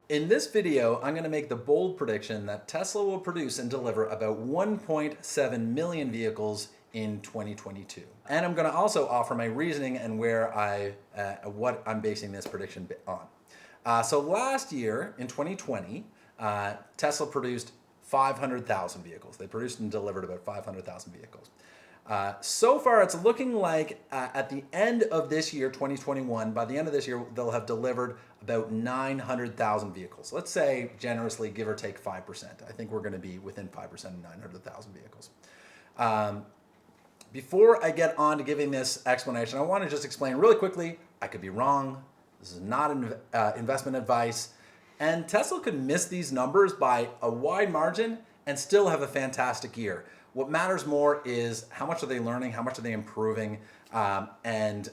In this video, I'm going to make the bold prediction that Tesla will produce and deliver about 1.7 million vehicles in 2022. And I'm going to also offer my reasoning and what I'm basing this prediction on. So last year, in 2020, Tesla produced 500,000 vehicles. They produced and delivered about 500,000 vehicles. So far, it's looking like at the end of this year, 2021, by the end of this year, they'll have delivered about 900,000 vehicles. Let's say, generously, give or take 5%. I think we're going to be within 5% of 900,000 vehicles. Before I get on to giving this explanation, I want to just explain really quickly, I could be wrong. This is not investment advice. And Tesla could miss these numbers by a wide margin and still have a fantastic year. What matters more is how much are they learning, how much are they improving, and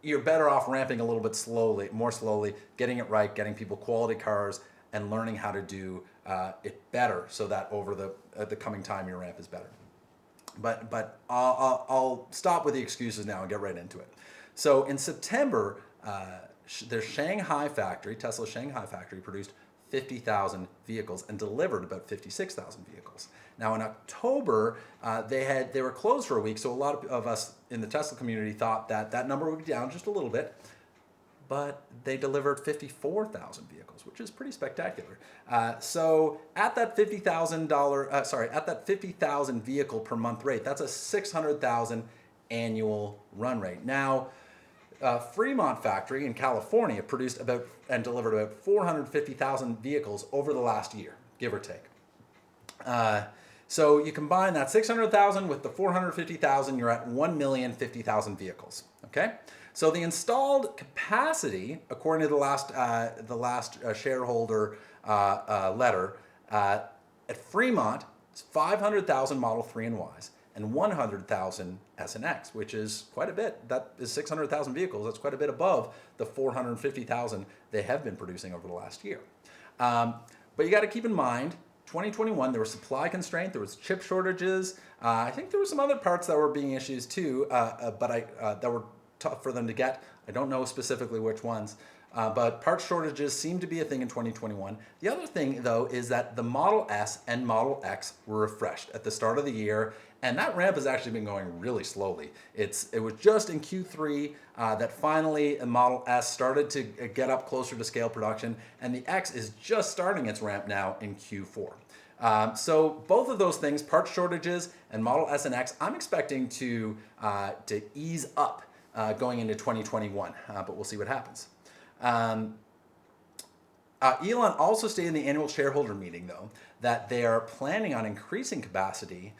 you're better off ramping a little bit more slowly, getting it right, getting people quality cars, and learning how to do it better so that over the coming time your ramp is better. But I'll stop with the excuses now and get right into it. So in September, their Shanghai factory, Tesla's Shanghai factory, produced 50,000 vehicles and delivered about 56,000 vehicles. Now in October, they were closed for a week, so a lot of us in the Tesla community thought that number would be down just a little bit, but they delivered 54,000 vehicles, which is pretty spectacular. So at that $50,000 vehicle per month rate, that's a 600,000 annual run rate. Now, Fremont factory in California produced and delivered about 450,000 vehicles over the last year, give or take. So you combine that 600,000 with the 450,000, you're at 1,050,000 vehicles. Okay, so the installed capacity, according to the last shareholder letter, at Fremont, it's 500,000 Model 3 and Ys and 100,000 S and X, which is quite a bit. That is 600,000 vehicles. That's quite a bit above the 450,000 they have been producing over the last year. But you got to keep in mind, 2021, there was supply constraint, there was chip shortages. I think there were some other parts that were being issues too, that were tough for them to get. I don't know specifically which ones, but part shortages seem to be a thing in 2021. The other thing, though, is that the Model S and Model X were refreshed at the start of the year, and that ramp has actually been going really slowly. It was just in Q3 that finally the Model S started to get up closer to scale production, and the X is just starting its ramp now in Q4. So both of those things, part shortages and Model S and X, I'm expecting to ease up going into 2021, but we'll see what happens. Elon also stated in the annual shareholder meeting, though, that they are planning on increasing capacity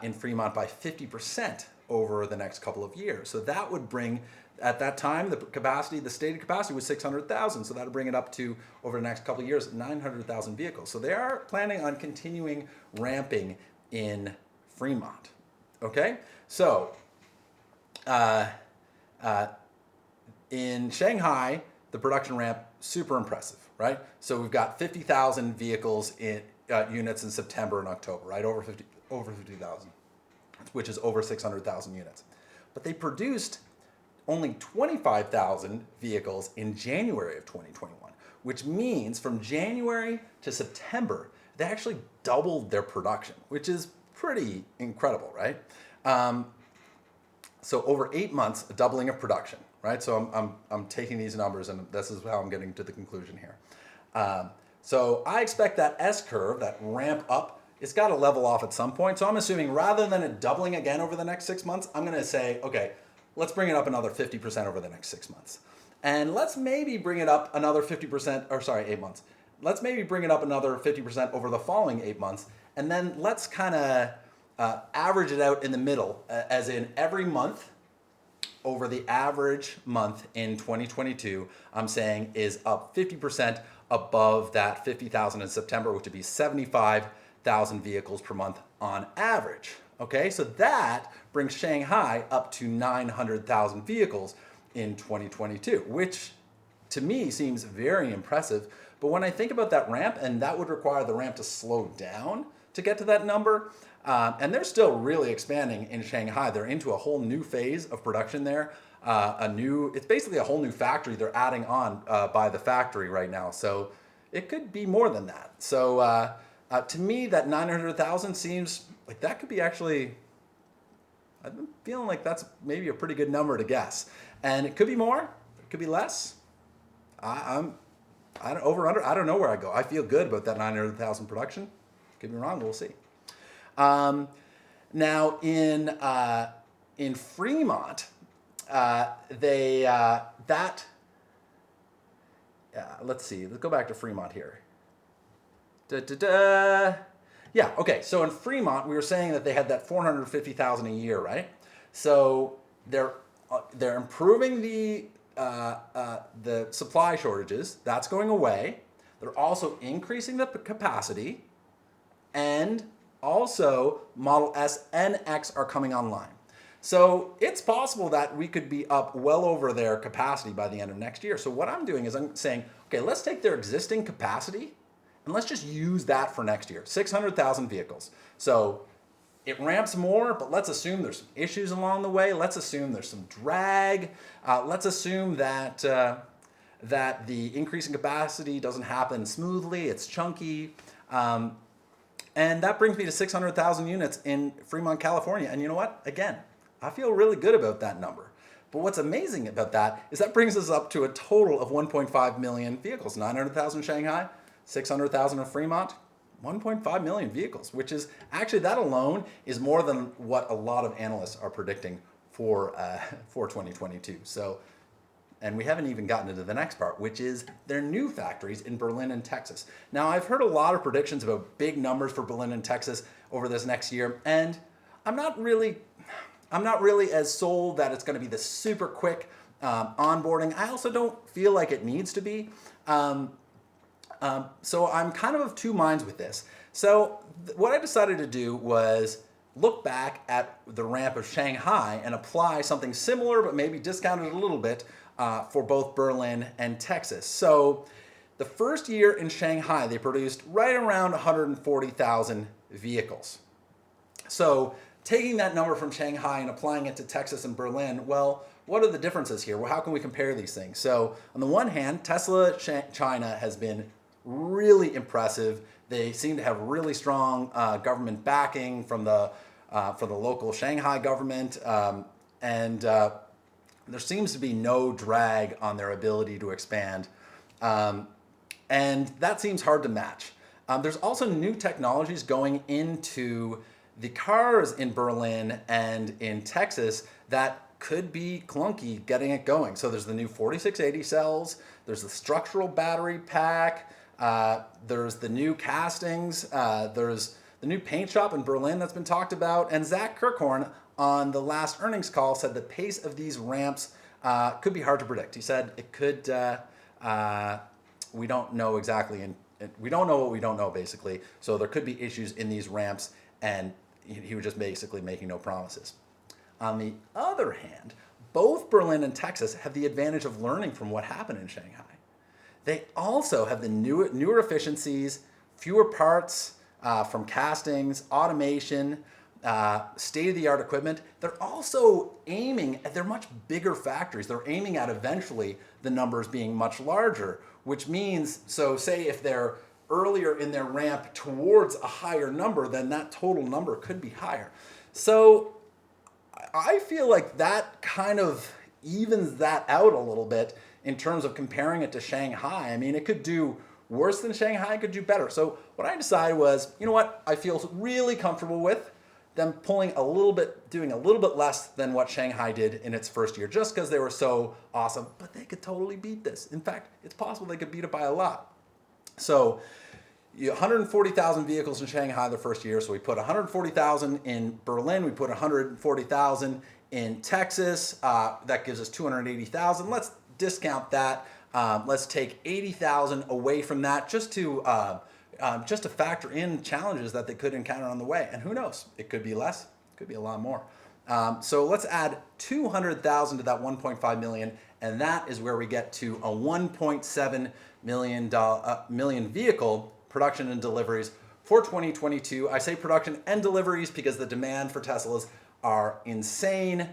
in Fremont by 50% over the next couple of years. So that would bring, at that time, the stated capacity was 600,000. So that would bring it up to, over the next couple of years, 900,000 vehicles. So they are planning on continuing ramping in Fremont. Okay? So, in Shanghai, the production ramp, super impressive, right? So we've got 50,000 vehicles in units in September and October, right? Over 50,000, which is over 600,000 units. But they produced only 25,000 vehicles in January of 2021, which means from January to September, they actually doubled their production, which is pretty incredible, right? So over 8 months, a doubling of production, right? So I'm taking these numbers, and this is how I'm getting to the conclusion here. So I expect that S curve, that ramp up, it's got to level off at some point. So I'm assuming rather than it doubling again over the next 6 months, I'm going to say, okay, let's bring it up another 50% over the next 6 months. And let's maybe bring it up another 8 months. Let's maybe bring it up another 50% over the following 8 months. And then let's kind of average it out in the middle, as in every month over the average month in 2022, I'm saying is up 50% above that 50,000 in September, which would be 75,000 vehicles per month on average. Okay, so that brings Shanghai up to 900,000 vehicles in 2022, which to me seems very impressive. But when I think about that ramp, and that would require the ramp to slow down to get to that number, and they're still really expanding in Shanghai. They're into a whole new phase of production there. it's basically a whole new factory they're adding on by the factory right now. So it could be more than that. So to me, that 900,000 seems like that could be actually, I've been feeling like that's maybe a pretty good number to guess. And it could be more, it could be less. I don't over under. I don't know where I go. I feel good about that 900,000 production. Could be wrong. We'll see. Now in Fremont, let's see. Let's go back to Fremont here. Yeah. Okay. So in Fremont, we were saying that they had that 450,000 a year, right? So they're improving the supply shortages. That's going away. They're also increasing the capacity, and also Model S and X are coming online. So it's possible that we could be up well over their capacity by the end of next year. So what I'm doing is I'm saying, okay, let's take their existing capacity and let's just use that for next year, 600,000 vehicles. So it ramps more, but let's assume there's some issues along the way. Let's assume there's some drag. Let's assume that the increase in capacity doesn't happen smoothly. It's chunky. And that brings me to 600,000 units in Fremont, California. And you know what? Again, I feel really good about that number. But what's amazing about that is that brings us up to a total of 1.5 million vehicles. 900,000 Shanghai, 600,000 in Fremont, 1.5 million vehicles, which is actually, that alone is more than what a lot of analysts are predicting for 2022. So, and we haven't even gotten into the next part, which is their new factories in Berlin and Texas. Now, I've heard a lot of predictions about big numbers for Berlin and Texas over this next year, and I'm not really as sold that it's going to be this super quick onboarding. I also don't feel like it needs to be. So I'm kind of two minds with this. So what I decided to do was look back at the ramp of Shanghai and apply something similar, but maybe discounted a little bit for both Berlin and Texas. So the first year in Shanghai, they produced right around 140,000 vehicles. So taking that number from Shanghai and applying it to Texas and Berlin, well, what are the differences here? Well, how can we compare these things? So on the one hand, Tesla China has been really impressive. They seem to have really strong government backing from the local Shanghai government, and there seems to be no drag on their ability to expand, and that seems hard to match. There's also new technologies going into the cars in Berlin and in Texas that could be clunky getting it going. So there's the new 4680 cells, there's the structural battery pack, there's the new castings, there's the new paint shop in Berlin that's been talked about, and Zach Kirkhorn on the last earnings call said the pace of these ramps could be hard to predict. He said it could, we don't know exactly, and we don't know what we don't know basically, so there could be issues in these ramps, and he was just basically making no promises. On the other hand, both Berlin and Texas have the advantage of learning from what happened in Shanghai. They also have the newer efficiencies, fewer parts from castings, automation, state-of-the-art equipment. They're also aiming at, they're much bigger factories. They're aiming at eventually the numbers being much larger, which means, so say if they're earlier in their ramp towards a higher number, then that total number could be higher. So I feel like that kind of evens that out a little bit in terms of comparing it to Shanghai. I mean, it could do worse than Shanghai, it could do better. So what I decided was, you know what, I feel really comfortable with them doing a little bit less than what Shanghai did in its first year, just because they were so awesome, but they could totally beat this. In fact, it's possible they could beat it by a lot. So 140,000 vehicles in Shanghai the first year. So we put 140,000 in Berlin. We put 140,000 in Texas. That gives us 280,000. Let's discount that. Let's take 80,000 away from that just to factor in challenges that they could encounter on the way. And who knows? It could be less. It could be a lot more. So let's add 200,000 to that 1.5 million, and that is where we get to a 1.7 million vehicle production and deliveries for 2022. I say production and deliveries because the demand for Teslas are insane.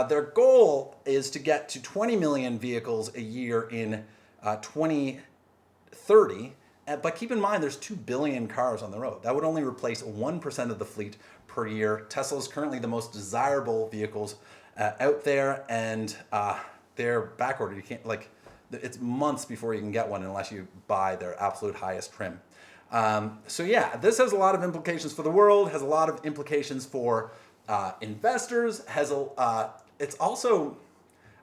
Their goal is to get to 20 million vehicles a year in 2030. But keep in mind, there's 2 billion cars on the road. That would only replace 1% of the fleet per year. Tesla is currently the most desirable vehicles out there, and they're backordered. You can't, like, it's months before you can get one unless you buy their absolute highest trim. So yeah, this has a lot of implications for the world, has a lot of implications for investors, it's also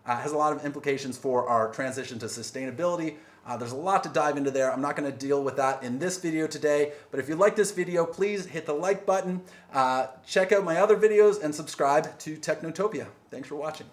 has a lot of implications for our transition to sustainability. There's a lot to dive into there. I'm not going to deal with that in this video today, but if you like this video, please hit the like button, check out my other videos, and subscribe to Technotopia. Thanks for watching.